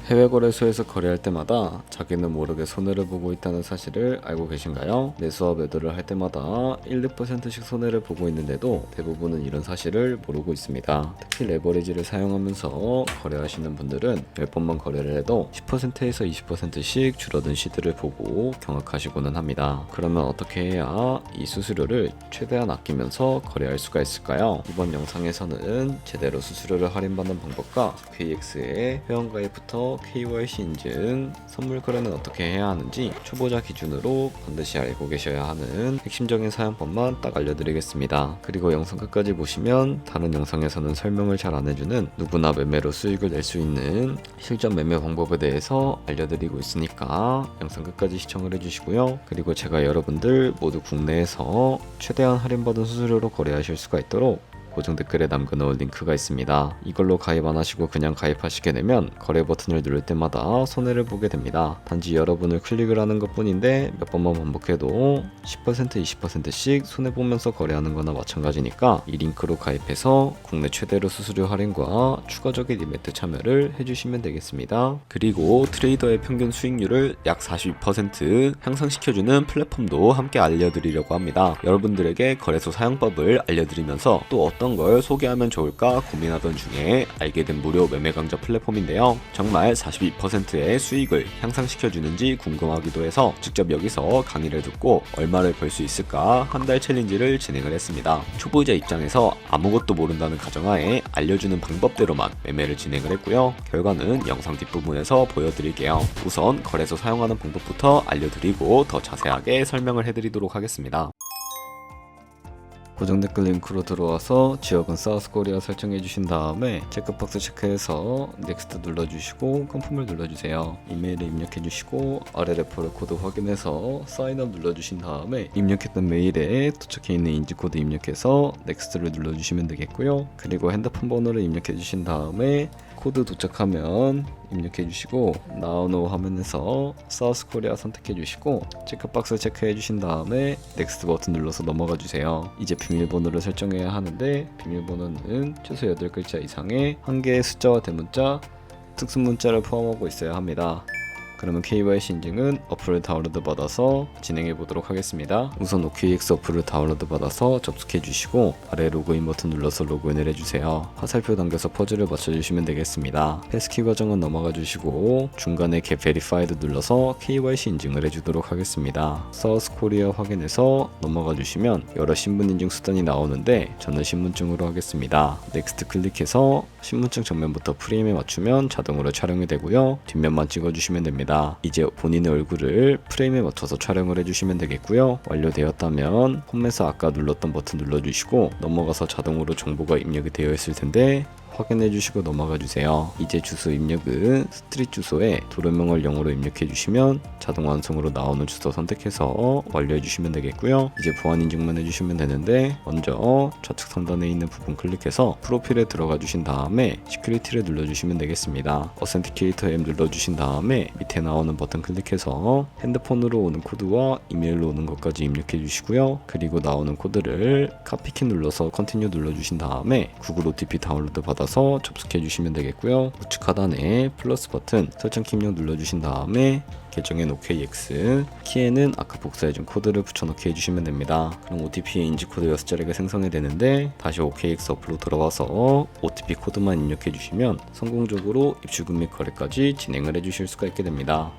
해외 거래소에서 거래할 때마다 자기는 모르게 손해를 보고 있다는 사실을 알고 계신가요? 매수와 매도를 할 때마다 1, 2%씩 손해를 보고 있는데도 대부분은 이런 사실을 모르고 있습니다. 특히 레버리지를 사용하면서 거래하시는 분들은 10번만 거래를 해도 10%에서 20%씩 줄어든 시드를 보고 경악하시고는 합니다. 그러면 어떻게 해야 이 수수료를 최대한 아끼면서 거래할 수가 있을까요? 이번 영상에서는 제대로 수수료를 할인받는 방법과 KX의 회원가입부터 KYC 인증, 선물 거래는 어떻게 해야 하는지 초보자 기준으로 반드시 알고 계셔야 하는 핵심적인 사용법만 딱 알려드리겠습니다. 그리고 영상 끝까지 보시면 다른 영상에서는 설명을 잘 안 해주는 누구나 매매로 수익을 낼 수 있는 실전 매매 방법에 대해서 알려드리고 있으니까 영상 끝까지 시청을 해주시고요. 그리고 제가 여러분들 모두 국내에서 최대한 할인받은 수수료로 거래하실 수가 있도록 고정 댓글에 남겨놓은 링크가 있습니다. 이걸로 가입 안 하시고 그냥 가입하시게 되면 거래 버튼을 누를 때마다 손해를 보게 됩니다. 단지 여러분을 클릭을 하는 것 뿐인데 몇 번만 반복해도 10% 20%씩 손해보면서 거래하는 거나 마찬가지니까 이 링크로 가입해서 국내 최대로 수수료 할인과 추가적인 이벤트 참여를 해주시면 되겠습니다. 그리고 트레이더의 평균 수익률을 약 42% 향상시켜주는 플랫폼도 함께 알려드리려고 합니다. 여러분들에게 거래소 사용법을 알려드리면서 또 어떤 걸 소개하면 좋을까 고민하던 중에 알게 된 무료 매매 강좌 플랫폼인데요. 정말 42%의 수익을 향상시켜주는지 궁금하기도 해서 직접 여기서 강의를 듣고 얼마를 벌 수 있을까 한 달 챌린지를 진행을 했습니다. 초보자 입장에서 아무것도 모른다는 가정하에 알려주는 방법대로만 매매를 진행을 했고요. 결과는 영상 뒷부분에서 보여드릴게요. 우선 거래소 사용하는 방법부터 알려드리고 더 자세하게 설명을 해드리도록 하겠습니다. 고정 댓글 링크로 들어와서 지역은 사우스코리아 설정해 주신 다음에 체크박스 체크해서 넥스트 눌러주시고 컨펌을 눌러주세요. 이메일을 입력해 주시고 아래 레퍼럴 코드 확인해서 사인업 눌러주신 다음에 입력했던 메일에 도착해 있는 인지코드 입력해서 넥스트를 눌러주시면 되겠고요. 그리고 핸드폰 번호를 입력해 주신 다음에 코드 도착하면 입력해 주시고 Now No 화면에서 사우스코리아 선택해 주시고 체크박스 체크해 주신 다음에 넥스트 버튼 눌러서 넘어가 주세요. 이제 비밀번호를 설정해야 하는데 비밀번호는 최소 8글자 이상의 한 개의 숫자와 대문자, 특수문자를 포함하고 있어야 합니다. 그러면 KYC 인증은 어플을 다운로드 받아서 진행해 보도록 하겠습니다. 우선 OKX 어플을 다운로드 받아서 접속해 주시고 아래 로그인 버튼 눌러서 로그인을 해주세요. 화살표 당겨서 퍼즐을 맞춰주시면 되겠습니다. 패스키 과정은 넘어가 주시고 중간에 Get Verified 눌러서 KYC 인증을 해주도록 하겠습니다. 사우스 코리아 확인해서 넘어가 주시면 여러 신분 인증 수단이 나오는데 저는 신분증으로 하겠습니다. 넥스트 클릭해서 신분증 정면부터 프레임에 맞추면 자동으로 촬영이 되고요. 뒷면만 찍어주시면 됩니다. 이제 본인의 얼굴을 프레임에 맞춰서 촬영을 해주시면 되겠고요. 완료되었다면 홈에서 아까 눌렀던 버튼 눌러주시고 넘어가서 자동으로 정보가 입력이 되어 있을 텐데 확인해 주시고 넘어가 주세요. 이제 주소 입력은 스트릿 주소에 도로명을 0으로 입력해 주시면 자동 완성으로 나오는 주소 선택해서 완료해 주시면 되겠고요. 이제 보안 인증만 해주시면 되는데 먼저 좌측 상단에 있는 부분 클릭해서 프로필에 들어가 주신 다음에 시큐리티를 눌러주시면 되겠습니다. 어센티케이터 앱 눌러주신 다음에 밑에 나오는 버튼 클릭해서 핸드폰으로 오는 코드와 이메일로 오는 것까지 입력해 주시고요. 그리고 나오는 코드를 카피키 눌러서 컨티뉴 눌러주신 다음에 구글 OTP 다운로드 받아서 접속해 주시면 되겠고요. 우측 하단에 플러스 버튼 설정 키 입력 눌러주신 다음에 계정엔 OKX, 키에는 아까 복사해준 코드를 붙여넣기 해주시면 됩니다. 그럼 OTP의 인지코드 6자리가 생성이 되는데 다시 OKX 어플로 들어와서 OTP 코드만 입력해 주시면 성공적으로 입출금 및 거래까지 진행을 해주실 수가 있게 됩니다.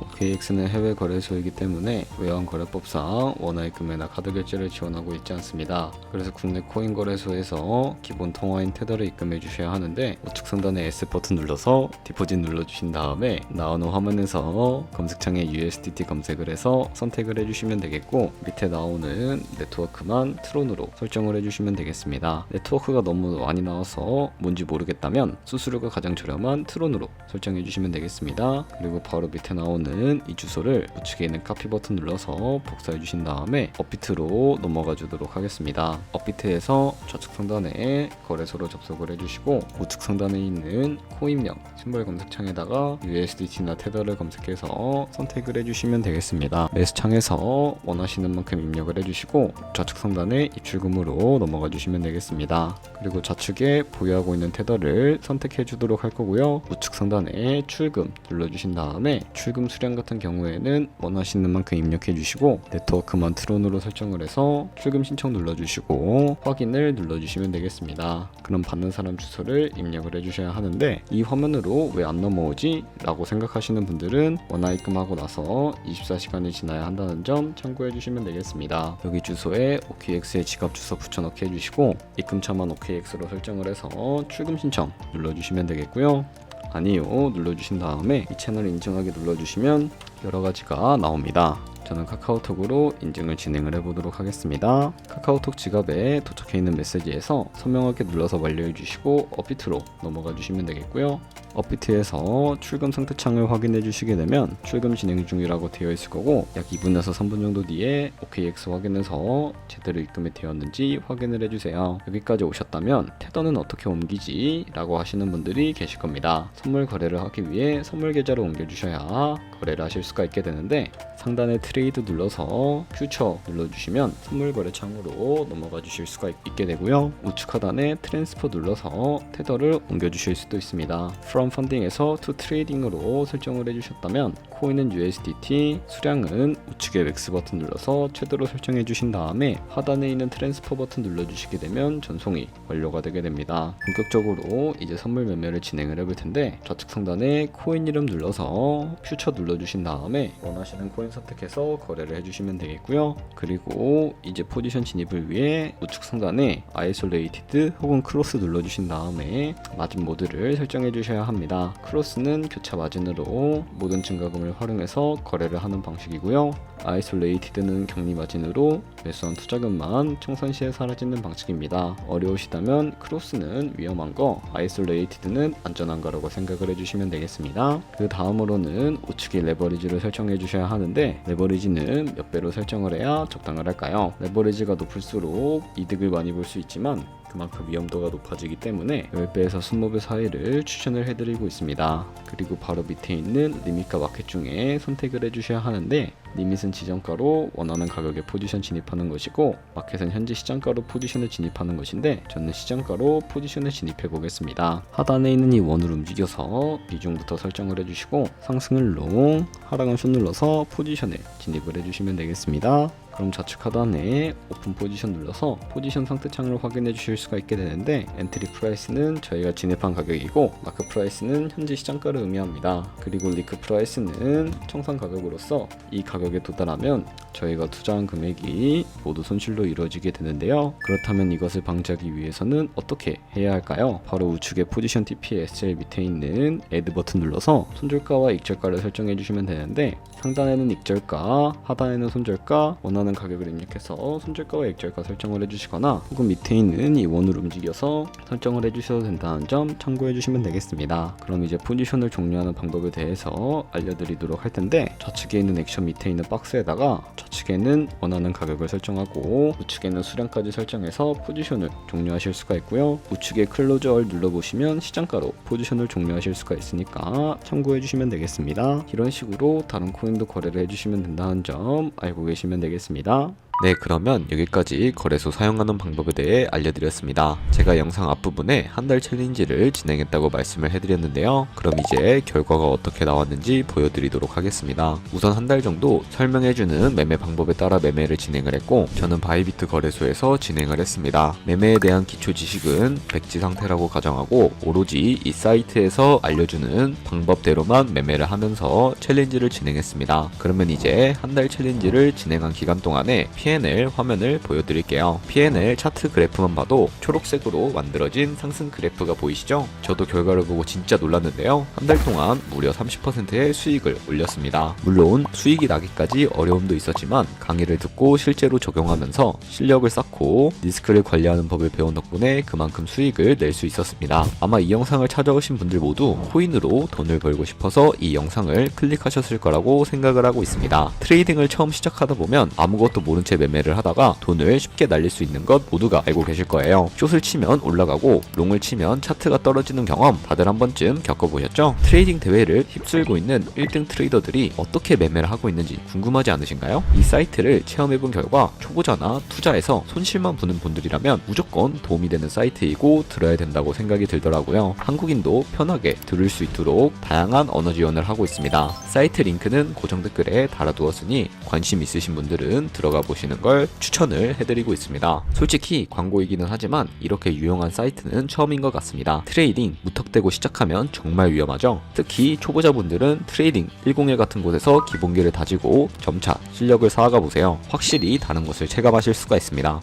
OKX는 해외 거래소이기 때문에 외환 거래법상 원화입 금매나 카드 결제를 지원하고 있지 않습니다. 그래서 국내 코인 거래소에서 기본 통화인 테더를 입금해 주셔야 하는데 우측 상단에 S 버튼 눌러서 디포짓 눌러주신 다음에 나오는 화면에서 검색창에 USDT 검색을 해서 선택을 해주시면 되겠고 밑에 나오는 네트워크만 트론으로 설정을 해주시면 되겠습니다. 네트워크가 너무 많이 나와서 뭔지 모르겠다면 수수료가 가장 저렴한 트론으로 설정해 주시면 되겠습니다. 그리고 바로 밑에 나오는 이 주소를 우측에 있는 카피 버튼 눌러서 복사해 주신 다음에 업비트로 넘어가 주도록 하겠습니다. 업비트에서 좌측 상단에 거래소로 접속을 해주시고 우측 상단에 있는 코입력 심벌 검색창에다가 USDT나 테더를 검색해서 선택을 해주시면 되겠습니다. 매수 창에서 원하시는 만큼 입력을 해주시고 좌측 상단에 입출금으로 넘어가 주시면 되겠습니다. 그리고 좌측에 보유하고 있는 테더를 선택해 주도록 할 거고요. 우측 상단에 출금 눌러주신 다음에 출금 수량 같은 경우에는 원하시는 만큼 입력해 주시고 네트워크만 트론으로 설정을 해서 출금 신청 눌러주시고 확인을 눌러주시면 되겠습니다. 그럼 받는 사람 주소를 입력을 해주셔야 하는데 이 화면으로 왜 안 넘어오지? 라고 생각하시는 분들은 원화 입금하고 나서 24시간이 지나야 한다는 점 참고해 주시면 되겠습니다. 여기 주소에 OKX의 지갑 주소 붙여넣기 해주시고 입금처만 OKX로 설정을 해서 출금 신청 눌러주시면 되겠고요. 아니요 눌러주신 다음에 이 채널 인증하기 눌러주시면 여러가지가 나옵니다. 저는 카카오톡으로 인증을 진행을 해보도록 하겠습니다. 카카오톡 지갑에 도착해 있는 메시지에서 선명하게 눌러서 완료해 주시고 업비트로 넘어가 주시면 되겠고요. 업비트에서 출금 상태 창을 확인해 주시게 되면 출금 진행 중이라고 되어 있을 거고 약 2분에서 3분 정도 뒤에 OKX 확인해서 제대로 입금이 되었는지 확인을 해주세요. 여기까지 오셨다면 테더는 어떻게 옮기지? 라고 하시는 분들이 계실 겁니다. 선물 거래를 하기 위해 선물 계좌로 옮겨주셔야 거래를 하실 수가 있게 되는데 상단에 트레이드 눌러서 퓨처 눌러주시면 선물 거래 창으로 넘어가 주실 수가 있게 되고요. 우측 하단에 트랜스퍼 눌러서 테더를 옮겨 주실 수도 있습니다. From Funding에서 To Trading으로 설정을 해주셨다면 코인은 USDT, 수량은 우측에 맥스 버튼 눌러서 최대로 설정해 주신 다음에 하단에 있는 트랜스퍼 버튼 눌러주시게 되면 전송이 완료가 되게 됩니다. 본격적으로 이제 선물 매매를 진행을 해볼 텐데 좌측 상단에 코인 이름 눌러서 퓨처 눌러주신 다음에 원하시는 코인 선택해서 거래를 해주시면 되겠고요. 그리고 이제 포지션 진입을 위해 우측 상단에 아이솔레이티드 혹은 크로스 눌러주신 다음에 마진 모드를 설정해 주셔야 합니다. 크로스는 교차 마진으로 모든 증가금을 활용해서 거래를 하는 방식이고요. 아이솔레이티드는 격리 마진으로 매수한 투자금만 청산 시에 사라지는 방식입니다. 어려우시다면 크로스는 위험한 거, 아이솔레이티드는 안전한 거라고 생각을 해주시면 되겠습니다. 그 다음으로는 우측에 레버리지를 설정해 주셔야 하는데 레버리지는 몇 배로 설정을 해야 적당을 할까요? 레버리지가 높을수록 이득을 많이 볼 수 있지만 그만큼 위험도가 높아지기 때문에 10배에서 20배 사이를 추천을 해드리고 있습니다. 그리고 바로 밑에 있는 리밋과 마켓 중에 선택을 해주셔야 하는데 리밋은 지정가로 원하는 가격에 포지션 진입하는 것이고 마켓은 현재 시장가로 포지션을 진입하는 것인데 저는 시장가로 포지션을 진입해 보겠습니다. 하단에 있는 이 원을 움직여서 비중부터 설정을 해주시고 상승을 롱, 하락은 숏 눌러서 포지션에 진입을 해주시면 되겠습니다. 그럼 좌측 하단에 오픈 포지션 눌러서 포지션 상태 창을 확인해 주실 수가 있게 되는데 엔트리 프라이스는 저희가 진입한 가격이고 마크 프라이스는 현재 시장가를 의미합니다. 그리고 리크 프라이스는 청산 가격으로서 이 가격에 도달하면 저희가 투자한 금액이 모두 손실로 이루어지게 되는데요. 그렇다면 이것을 방지하기 위해서는 어떻게 해야 할까요? 바로 우측에 포지션 TP SL 밑에 있는 Add 버튼 눌러서 손절가와 익절가를 설정해 주시면 되는데 상단에는 익절가, 하단에는 손절가, 원하는 가격을 입력해서 손절가와 익절가 설정을 해주시거나 혹은 밑에 있는 이 원을 움직여서 설정을 해주셔도 된다는 점 참고해 주시면 되겠습니다. 그럼 이제 포지션을 종료하는 방법에 대해서 알려드리도록 할 텐데 좌측에 있는 액션 밑에 있는 박스에다가 좌측에는 원하는 가격을 설정하고 우측에는 수량까지 설정해서 포지션을 종료하실 수가 있고요. 우측에 클로즈 얼 눌러보시면 시장가로 포지션을 종료하실 수가 있으니까 참고해 주시면 되겠습니다. 이런 식으로 다른 코인도 거래를 해주시면 된다는 점 알고 계시면 되겠습니다. 네, 그러면 여기까지 거래소 사용하는 방법에 대해 알려드렸습니다. 제가 영상 앞부분에 한 달 챌린지를 진행했다고 말씀을 해드렸는데요. 그럼 이제 결과가 어떻게 나왔는지 보여드리도록 하겠습니다. 우선 한 달 정도 설명해주는 매매 방법에 따라 매매를 진행을 했고 저는 바이비트 거래소에서 진행을 했습니다. 매매에 대한 기초 지식은 백지 상태라고 가정하고 오로지 이 사이트에서 알려주는 방법대로만 매매를 하면서 챌린지를 진행했습니다. 그러면 이제 한 달 챌린지를 진행한 기간 동안에 P&L 화면을 보여드릴게요. P&L 차트 그래프만 봐도 초록색으로 만들어진 상승 그래프가 보이시죠? 저도 결과를 보고 진짜 놀랐는데요. 한 달 동안 무려 30%의 수익을 올렸습니다. 물론 수익이 나기까지 어려움도 있었지만 강의를 듣고 실제로 적용하면서 실력을 쌓고 리스크를 관리하는 법을 배운 덕분에 그만큼 수익을 낼 수 있었습니다. 아마 이 영상을 찾아오신 분들 모두 코인으로 돈을 벌고 싶어서 이 영상을 클릭하셨을 거라고 생각을 하고 있습니다. 트레이딩을 처음 시작하다 보면 아무것도 모른 채 매매를 하다가 돈을 쉽게 날릴 수 있는 것 모두가 알고 계실 거예요. 숏을 치면 올라가고 롱을 치면 차트가 떨어지는 경험 다들 한 번쯤 겪어보셨죠? 트레이딩 대회를 휩쓸고 있는 1등 트레이더들이 어떻게 매매를 하고 있는지 궁금하지 않으신가요? 이 사이트를 체험해본 결과 초보자나 투자에서 손실만 보는 분들이라면 무조건 도움이 되는 사이트이고 들어야 된다고 생각이 들더라고요. 한국인도 편하게 들을 수 있도록 다양한 언어 지원을 하고 있습니다. 사이트 링크는 고정 댓글에 달아두었으니 관심 있으신 분들은 들어가 보시는 걸 추천을 해드리고 있습니다. 솔직히 광고이기는 하지만 이렇게 유용한 사이트는 처음인 것 같습니다. 트레이딩 무턱대고 시작하면 정말 위험하죠. 특히 초보자분들은 트레이딩 101 같은 곳에서 기본기를 다지고 점차 실력을 쌓아가 보세요. 확실히 다른 것을 체감하실 수가 있습니다.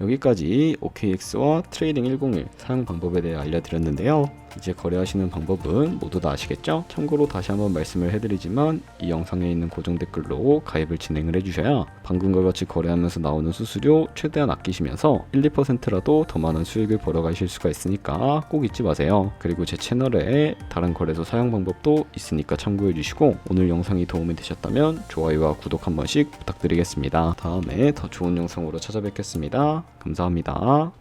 여기까지 OKX와 트레이딩 101 사용 방법에 대해 알려드렸는데요. 이제 거래하시는 방법은 모두 다 아시겠죠? 참고로 다시 한번 말씀을 해드리지만 이 영상에 있는 고정 댓글로 가입을 진행을 해주셔야 방금과 같이 거래하면서 나오는 수수료 최대한 아끼시면서 1, 2%라도 더 많은 수익을 벌어가실 수가 있으니까 꼭 잊지 마세요. 그리고 제 채널에 다른 거래소 사용 방법도 있으니까 참고해주시고 오늘 영상이 도움이 되셨다면 좋아요와 구독 한 번씩 부탁드리겠습니다. 다음에 더 좋은 영상으로 찾아뵙겠습니다. 감사합니다.